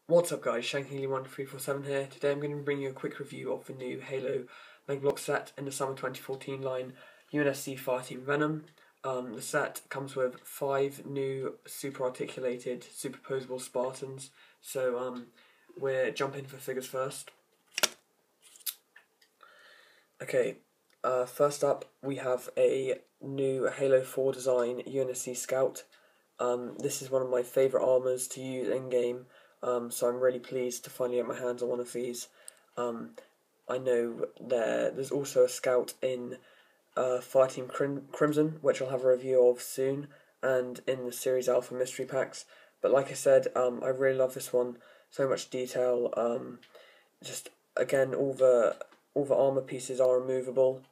What's up guys, Shankily1347 here. Today I'm going to bring you a quick review of the new Halo Mega Bloks set in the summer 2014 line, UNSC Fireteam Venom. The set comes with 5 new super articulated, superposable Spartans. So we're jumping for figures first. Okay, first up we have a new Halo 4 design UNSC Scout. This is one of my favourite armours to use in-game. So I'm really pleased to finally get my hands on one of these. I know there's also a Scout in Fireteam Crimson, which I'll have a review of soon, and in the Series Alpha Mystery Packs. But like I said, I really love this one. So much detail. Just again, all the armour pieces are removable,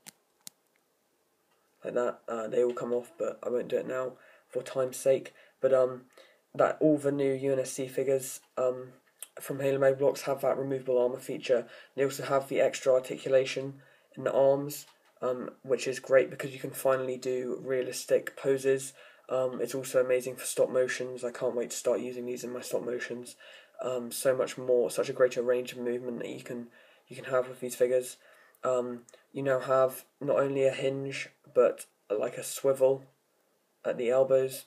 like that. They all come off, but I won't do it now for time's sake. But that all the new UNSC figures from Halo Mega Bloks have that removable armour feature. They also have the extra articulation in the arms, which is great because you can finally do realistic poses. It's also amazing for stop motions. I can't wait to start using these in my stop motions. So much more, such a greater range of movement that you can have with these figures. You now have not only a hinge but like a swivel at the elbows,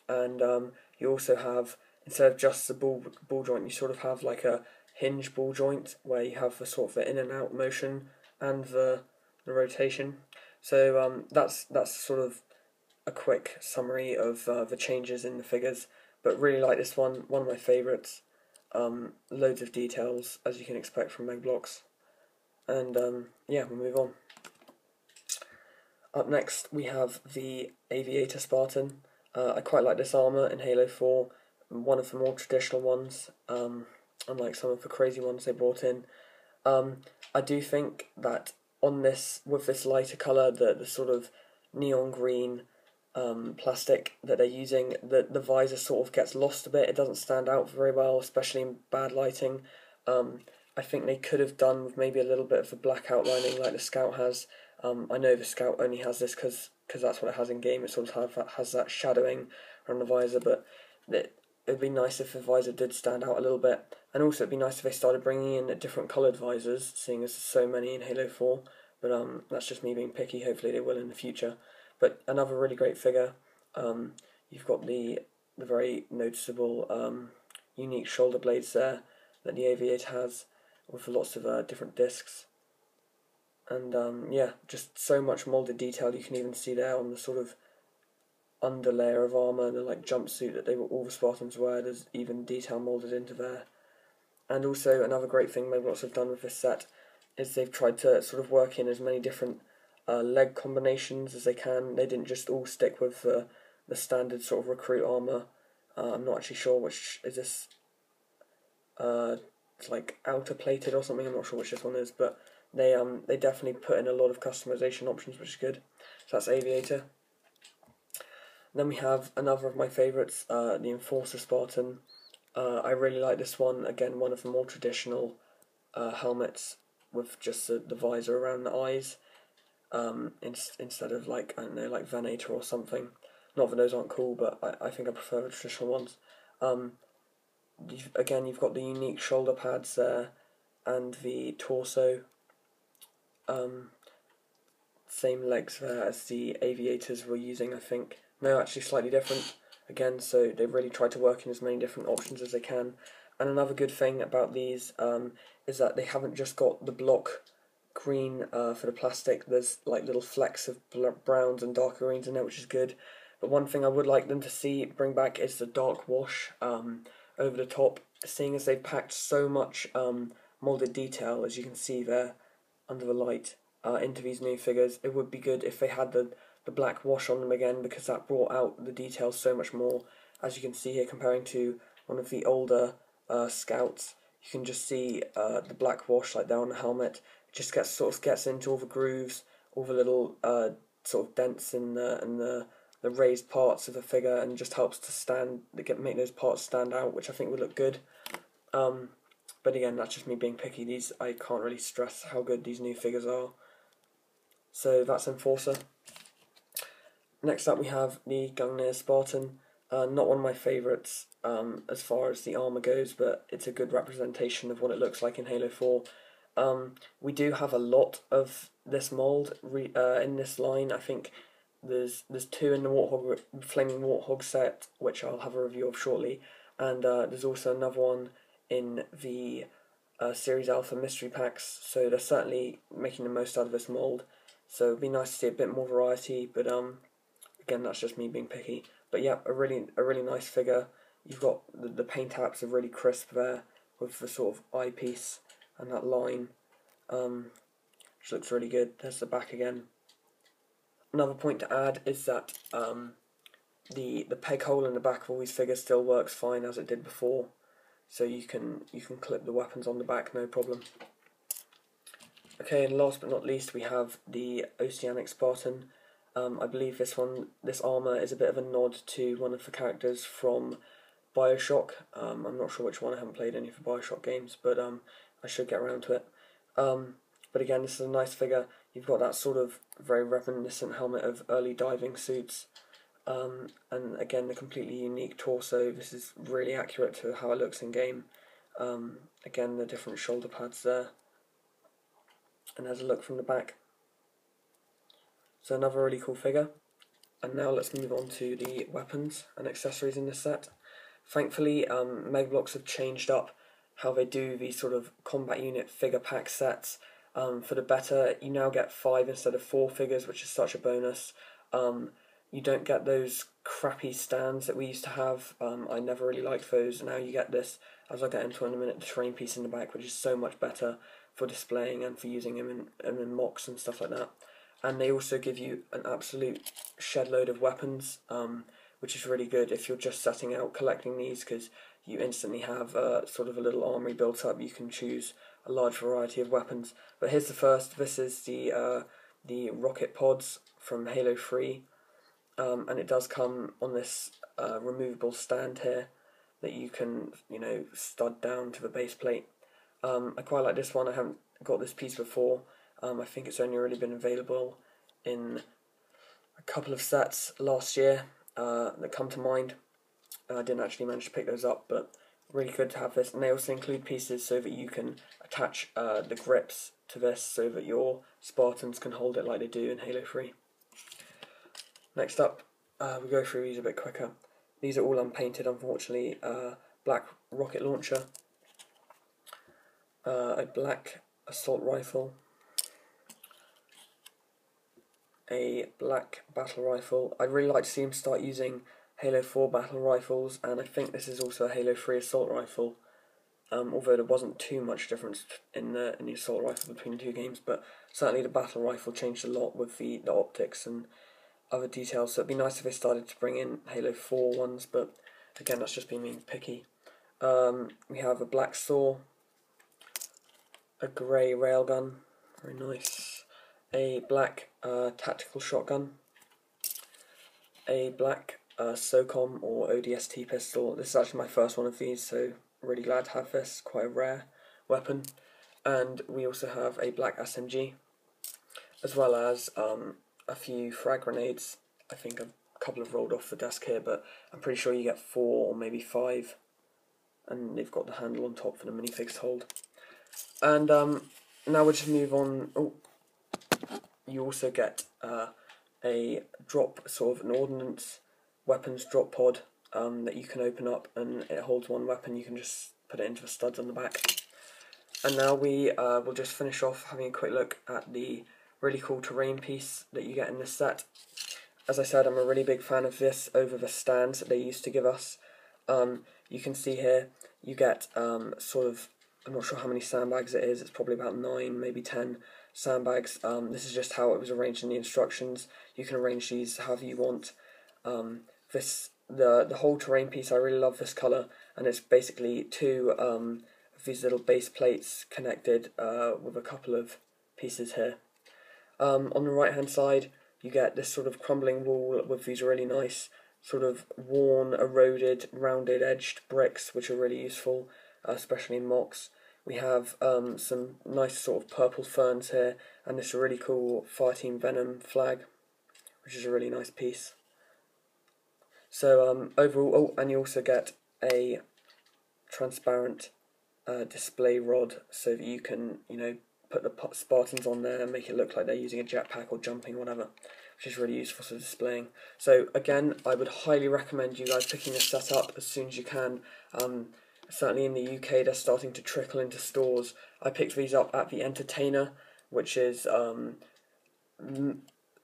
and you also have, instead of just the ball joint, you sort of have like a hinge ball joint where you have the sort of the in and out motion and the rotation. So that's sort of a quick summary of the changes in the figures, but really like this one of my favourites. Loads of details, as you can expect from Mega Bloks, and yeah, we'll move on. Up next we have the Aviator Spartan. I quite like this armour in Halo 4, one of the more traditional ones, unlike some of the crazy ones they brought in. I do think that on this, with this lighter colour, the sort of neon green plastic that they're using, the visor sort of gets lost a bit. It doesn't stand out very well, especially in bad lighting. I think they could have done with maybe a little bit of the black outlining like the Scout has. I know the Scout only has this because that's what it has in game. It sort of has that shadowing around the visor, but it would be nice if the visor did stand out a little bit. And also it'd be nice if they started bringing in different coloured visors, seeing as there's so many in Halo 4. But that's just me being picky. Hopefully they will in the future. But another really great figure. You've got the very noticeable unique shoulder blades there that the Aviator has, with lots of different discs. And yeah, just so much moulded detail. You can even see there on the sort of underlayer of armour, the like jumpsuit that all the Spartans wear. There's even detail moulded into there. And also another great thing Mega Bloks have done with this set is they've tried to sort of work in as many different leg combinations as they can. They didn't just all stick with the standard sort of recruit armour. I'm not actually sure which is this. It's like outer plated or something. I'm not sure which this one is, but they definitely put in a lot of customization options, which is good. So that's Aviator. Then we have another of my favourites, the Enforcer Spartan. I really like this one. Again, one of the more traditional helmets with just the visor around the eyes, instead of like, I don't know, like Venator or something. Not that those aren't cool, but I think I prefer the traditional ones. You've got the unique shoulder pads there and the torso. Same legs there as the Aviators were using, I think. No, actually slightly different. Again, so they've really tried to work in as many different options as they can. And another good thing about these is that they haven't just got the block green for the plastic. There's like little flecks of browns and darker greens in there, which is good. But one thing I would like them to bring back is the dark wash over the top. Seeing as they've packed so much moulded detail, as you can see there under the light, into these new figures, it would be good if they had the black wash on them again, because that brought out the details so much more. As you can see here, comparing to one of the older Scouts, you can just see the black wash like there on the helmet. It just gets into all the grooves, all the little sort of dents in the raised parts of the figure, and just helps to make those parts stand out, which I think would look good. But again, that's just me being picky. I can't really stress how good these new figures are. So that's Enforcer. Next up we have the Gungnir Spartan. Not one of my favourites as far as the armour goes, but it's a good representation of what it looks like in Halo 4. We do have a lot of this mould in this line. I think there's two in the Flaming Warthog set, which I'll have a review of shortly, and there's also another one in the Series Alpha mystery packs, so they're certainly making the most out of this mould. So it'd be nice to see a bit more variety, but again, that's just me being picky. But yeah, a really nice figure. You've got the paint apps are really crisp there with the sort of eyepiece and that line, which looks really good. There's the back again. Another point to add is that the peg hole in the back of all these figures still works fine as it did before, so you can clip the weapons on the back no problem. Okay, and last but not least, we have the Oceanic Spartan. I believe this armour is a bit of a nod to one of the characters from Bioshock. I'm not sure which one, I haven't played any of the Bioshock games, but I should get around to it. But again, this is a nice figure. You've got that sort of very reminiscent helmet of early diving suits, and again, the completely unique torso. This is really accurate to how it looks in game. Again, the different shoulder pads there, and there's a look from the back. So another really cool figure. And now let's move on to the weapons and accessories in this set. Thankfully, Bloks have changed up how they do these sort of combat unit figure pack sets for the better. You now get 5 instead of 4 figures, which is such a bonus. You don't get those crappy stands that we used to have. I never really liked those. Now you get this, as I'll get into in a minute, the terrain piece in the back, which is so much better for displaying and for using them in mocks and stuff like that. And they also give you an absolute shed load of weapons, which is really good if you're just setting out collecting these, because you instantly have sort of a little armory built up. You can choose a large variety of weapons. But here's the first. This is the rocket pods from Halo 3, and it does come on this removable stand here that you can, stud down to the base plate. I quite like this one. I haven't got this piece before. I think it's only really been available in a couple of sets last year that come to mind. I didn't actually manage to pick those up, but really good to have this. And they also include pieces so that you can attach the grips to this so that your Spartans can hold it like they do in Halo 3. Next up, we go through these a bit quicker. These are all unpainted, unfortunately. Black rocket launcher, a black assault rifle, a black battle rifle. I'd really like to see him start using Halo 4 battle rifles, and I think this is also a Halo 3 assault rifle, although there wasn't too much difference in the assault rifle between the two games, but certainly the battle rifle changed a lot with the optics and other details, so it'd be nice if they started to bring in Halo 4 ones, but again, that's just being picky. We have a black saw, a grey railgun, very nice, a black tactical shotgun, a black SOCOM or ODST pistol. This is actually my first one of these, so really glad to have this, quite a rare weapon. And we also have a black SMG, as well as a few frag grenades. I think a couple have rolled off the desk here, but I'm pretty sure you get 4 or maybe 5, and they've got the handle on top for the minifigs to hold. And now we'll just move on. Oh, you also get a drop, sort of an ordnance weapons drop pod that you can open up, and it holds one weapon. You can just put it into the studs on the back. And now we will just finish off having a quick look at the really cool terrain piece that you get in this set. As I said, I'm a really big fan of this over the stands that they used to give us. You can see here you get sort of, I'm not sure how many sandbags it is, it's probably about 9, maybe 10 sandbags. This is just how it was arranged in the instructions. You can arrange these however you want. The whole terrain piece, I really love this colour, and it's basically 2 of these little base plates connected with a couple of pieces here. On the right hand side you get this sort of crumbling wall with these really nice sort of worn, eroded, rounded edged bricks, which are really useful, especially in mocks. We have some nice sort of purple ferns here, and this really cool Fireteam Venom flag, which is a really nice piece. So overall, and you also get a transparent display rod so that you can, put the Spartans on there and make it look like they're using a jetpack or jumping or whatever, which is really useful for displaying. So again, I would highly recommend you guys picking this set up as soon as you can. Certainly in the UK, they're starting to trickle into stores. I picked these up at the Entertainer, which is, I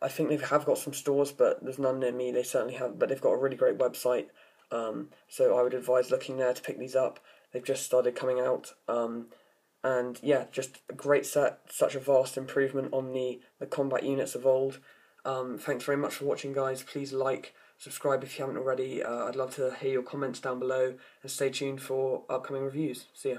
think they have got some stores, but there's none near me. They certainly have, but they've got a really great website. So I would advise looking there to pick these up. They've just started coming out. And yeah, just a great set, such a vast improvement on the combat units of old. Thanks very much for watching, guys. Please like, subscribe if you haven't already. I'd love to hear your comments down below, and stay tuned for upcoming reviews. See ya.